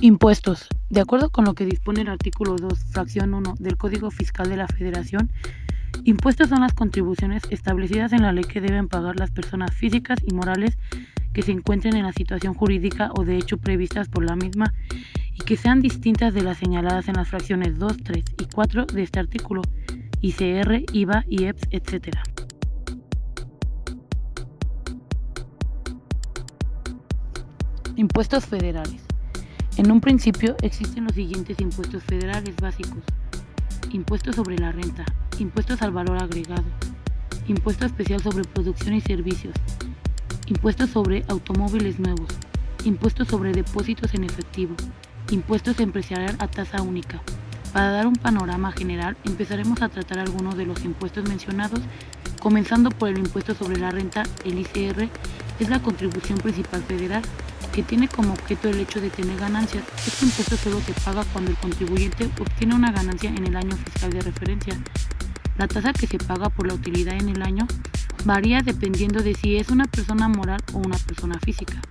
Impuestos. De acuerdo con lo que dispone el artículo 2, fracción 1 del Código Fiscal de la Federación, impuestos son las contribuciones establecidas en la ley que deben pagar las personas físicas y morales que se encuentren en la situación jurídica o de hecho previstas por la misma y que sean distintas de las señaladas en las fracciones 2, 3 y 4 de este artículo, ICR, IVA, IEPS, etc. Impuestos federales. En un principio existen los siguientes impuestos federales básicos: impuesto sobre la renta, impuestos al valor agregado, impuesto especial sobre producción y servicios, impuestos sobre automóviles nuevos, impuestos sobre depósitos en efectivo, impuestos empresarial a tasa única. Para dar un panorama general, empezaremos a tratar algunos de los impuestos mencionados, comenzando por el impuesto sobre la renta. El ICR es la contribución principal federal, que tiene como objeto el hecho de tener ganancias. Este impuesto solo se paga cuando el contribuyente obtiene una ganancia en el año fiscal de referencia. La tasa que se paga por la utilidad en el año varía dependiendo de si es una persona moral o una persona física.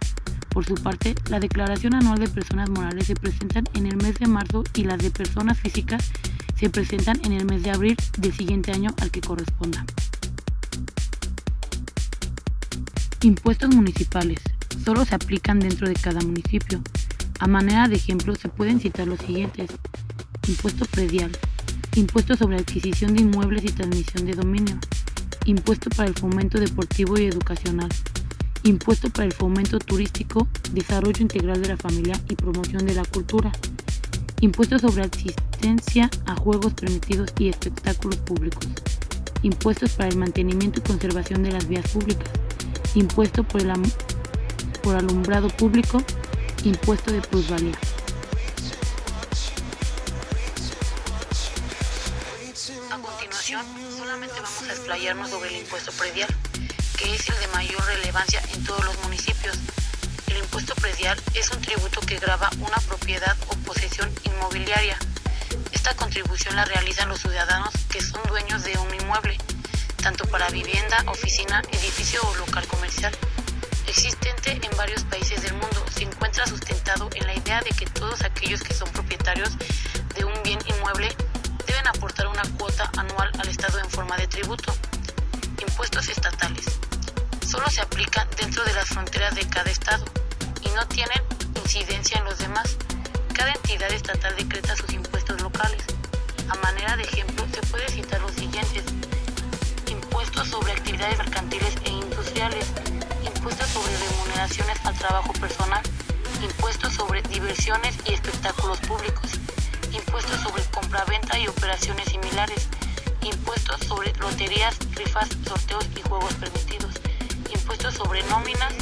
Por su parte, la declaración anual de personas morales se presentan en el mes de marzo y las de personas físicas se presentan en el mes de abril del siguiente año al que corresponda. Impuestos municipales. Solo se aplican dentro de cada municipio. A manera de ejemplo se pueden citar los siguientes: impuesto predial, impuesto sobre adquisición de inmuebles y transmisión de dominio, impuesto para el fomento deportivo y educacional, impuesto para el fomento turístico, desarrollo integral de la familia y promoción de la cultura, impuesto sobre asistencia a juegos permitidos y espectáculos públicos, impuestos para el mantenimiento y conservación de las vías públicas, impuesto por alumbrado público, impuesto de plusvalía. A continuación, solamente vamos a explayarnos sobre el impuesto predial, que es el de mayor relevancia en todos los municipios. El impuesto predial es un tributo que grava una propiedad o posesión inmobiliaria. Esta contribución la realizan los ciudadanos que son dueños de un inmueble, tanto para vivienda, oficina, edificio o local comercial. Existente en varios países del mundo, se encuentra sustentado en la idea de que todos aquellos que son propietarios de un bien inmueble deben aportar una cuota anual al Estado en forma de tributo. Impuestos estatales. Solo se aplican dentro de las fronteras de cada estado y no tienen incidencia en los demás. Cada entidad estatal decreta sus impuestos locales. A manera de ejemplo, se puede citar los siguientes: impuestos sobre actividades mercantiles e industriales, impuestos sobre remuneraciones al trabajo personal, impuestos sobre diversiones y espectáculos públicos, impuestos sobre compraventa y operaciones similares, impuestos sobre loterías, rifas, sorteos y juegos permitidos, impuestos sobre nóminas,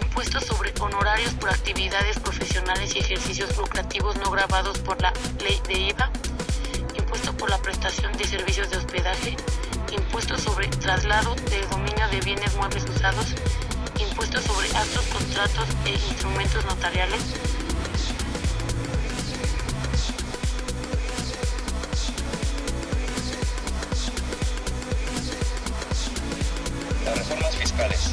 impuestos sobre honorarios por actividades profesionales y ejercicios lucrativos no gravados por la ley de IVA, impuesto por la prestación de servicios de hospedaje, impuestos sobre traslado del dominio de bienes muebles usados, impuestos sobre actos, contratos e instrumentos notariales, Las reformas fiscales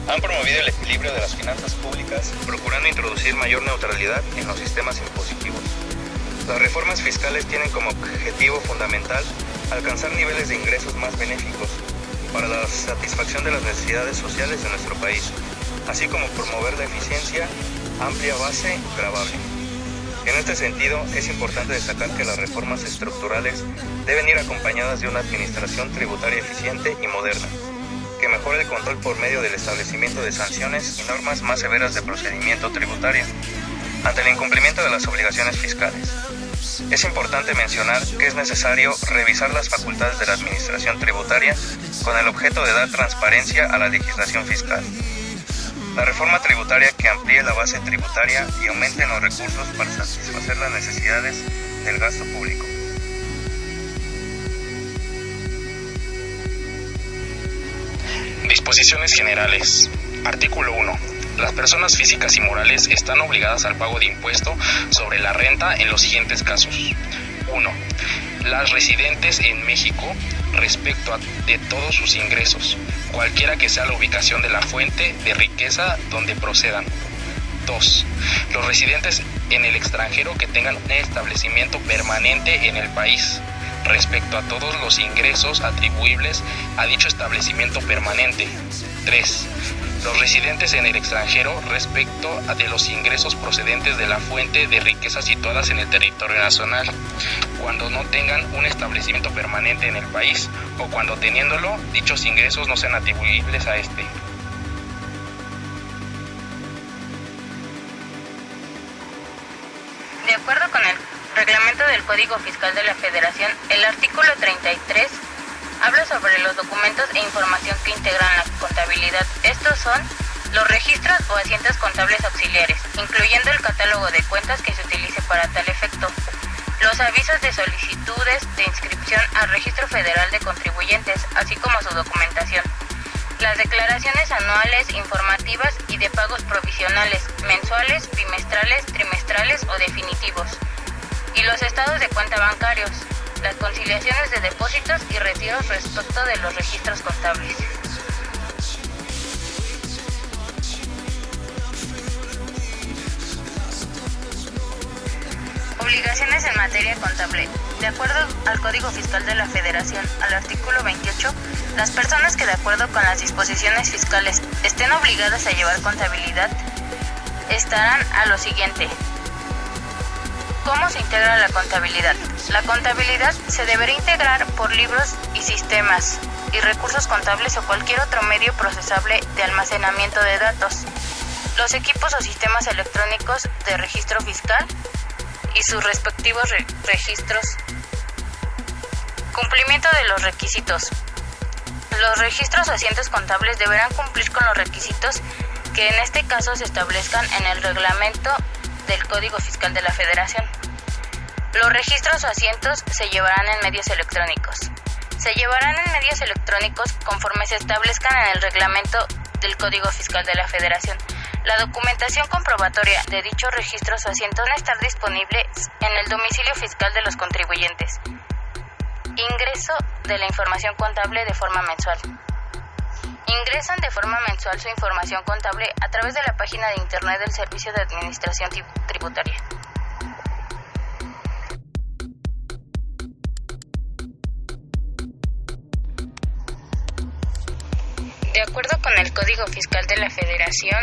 han promovido el equilibrio de las finanzas públicas, procurando introducir mayor neutralidad en los sistemas impositivos. Las reformas fiscales tienen como objetivo fundamental alcanzar niveles de ingresos más benéficos para la satisfacción de las necesidades sociales de nuestro país, así como promover la eficiencia, amplia base gravable. En este sentido, es importante destacar que las reformas estructurales deben ir acompañadas de una administración tributaria eficiente y moderna, que mejore el control por medio del establecimiento de sanciones y normas más severas de procedimiento tributario ante el incumplimiento de las obligaciones fiscales. Es importante mencionar que es necesario revisar las facultades de la administración tributaria con el objeto de dar transparencia a la legislación fiscal. La reforma tributaria que amplíe la base tributaria y aumente los recursos para satisfacer las necesidades del gasto público. Disposiciones generales. Artículo 1. Las personas físicas y morales están obligadas al pago de impuesto sobre la renta en los siguientes casos. 1. Las residentes en México respecto de todos sus ingresos, cualquiera que sea la ubicación de la fuente de riqueza donde procedan. 2. Los residentes en el extranjero que tengan un establecimiento permanente en el país, respecto a todos los ingresos atribuibles a dicho establecimiento permanente. 3. Los residentes en el extranjero respecto a de los ingresos procedentes de la fuente de riqueza situadas en el territorio nacional, cuando no tengan un establecimiento permanente en el país o cuando teniéndolo, dichos ingresos no sean atribuibles a este. De acuerdo con el reglamento del Código Fiscal de la Federación, el artículo 33 habla sobre los documentos e información que integran la contabilidad. Estos son los registros o asientos contables auxiliares, incluyendo el catálogo de cuentas que se utilice para tal efecto, los avisos de solicitudes de inscripción al Registro Federal de Contribuyentes, así como su documentación, las declaraciones anuales, informativas y de pagos provisionales, mensuales, bimestrales, trimestrales o definitivos, y los estados de cuenta bancarios, las conciliaciones de depósitos y retiros respecto de los registros contables. Obligaciones en materia contable. De acuerdo al Código Fiscal de la Federación, al artículo 28, las personas que de acuerdo con las disposiciones fiscales estén obligadas a llevar contabilidad estarán a lo siguiente. ¿Cómo se integra la contabilidad? La contabilidad se deberá integrar por libros y sistemas y recursos contables o cualquier otro medio procesable de almacenamiento de datos, los equipos o sistemas electrónicos de registro fiscal y sus respectivos registros. Cumplimiento de los requisitos. Los registros o asientos contables deberán cumplir con los requisitos que en este caso se establezcan en el reglamento del Código Fiscal de la Federación. Los registros o asientos se llevarán en medios electrónicos. Se llevarán en medios electrónicos conforme se establezcan en el reglamento del Código Fiscal de la Federación. La documentación comprobatoria de dichos registros o asientos debe estar disponible en el domicilio fiscal de los contribuyentes. Ingreso de la información contable de forma mensual. Ingresan de forma mensual su información contable a través de la página de internet del Servicio de Administración Tributaria. De acuerdo con el Código Fiscal de la Federación,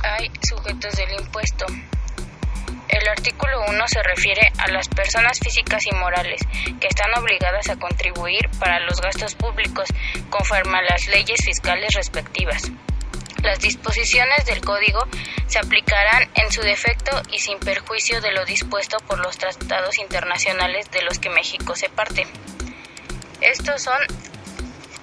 hay sujetos del impuesto. El artículo 1 se refiere a las personas físicas y morales que están obligadas a contribuir para los gastos públicos conforme a las leyes fiscales respectivas. Las disposiciones del Código se aplicarán en su defecto y sin perjuicio de lo dispuesto por los tratados internacionales de los que México se parte. Estos son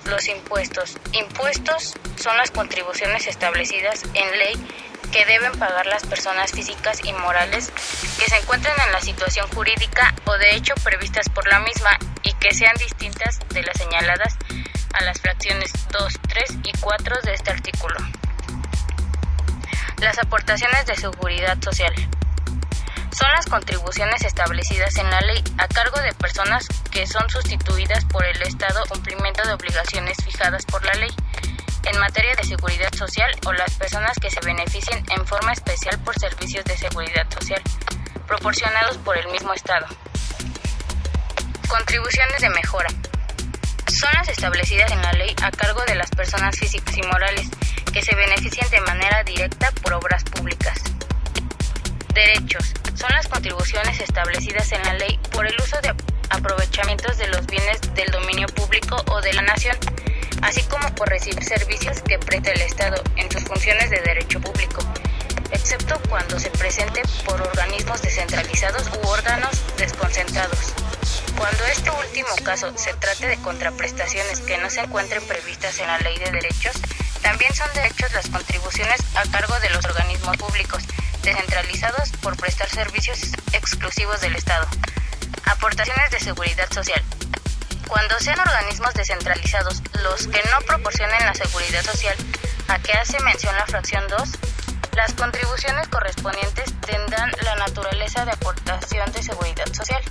los impuestos. Impuestos son las contribuciones establecidas en ley que deben pagar las personas físicas y morales que se encuentren en la situación jurídica o de hecho previstas por la misma y que sean distintas de las señaladas a las fracciones 2, 3 y 4 de este artículo. Las aportaciones de seguridad social son las contribuciones establecidas en la ley a cargo de personas que son sustituidas por el Estado en cumplimiento de obligaciones fijadas por la ley en materia de seguridad social o las personas que se beneficien en forma especial por servicios de seguridad social proporcionados por el mismo Estado. Contribuciones de mejora son las establecidas en la ley a cargo de las personas físicas y morales que se beneficien de manera directa por obras públicas. Derechos son las contribuciones establecidas en la ley por el uso de aprovechamientos de los bienes del dominio público o de la nación, así como por recibir servicios que presta el Estado en sus funciones de derecho público, excepto cuando se presente por organismos descentralizados u órganos desconcentrados. Cuando este último caso se trate de contraprestaciones que no se encuentren previstas en la Ley de Derechos, también son derechos las contribuciones a cargo de los organismos públicos descentralizados por prestar servicios exclusivos del Estado. Aportaciones de seguridad social. Cuando sean organismos descentralizados los que no proporcionen la seguridad social a que hace mención la fracción 2, las contribuciones correspondientes tendrán la naturaleza de aportación de seguridad social.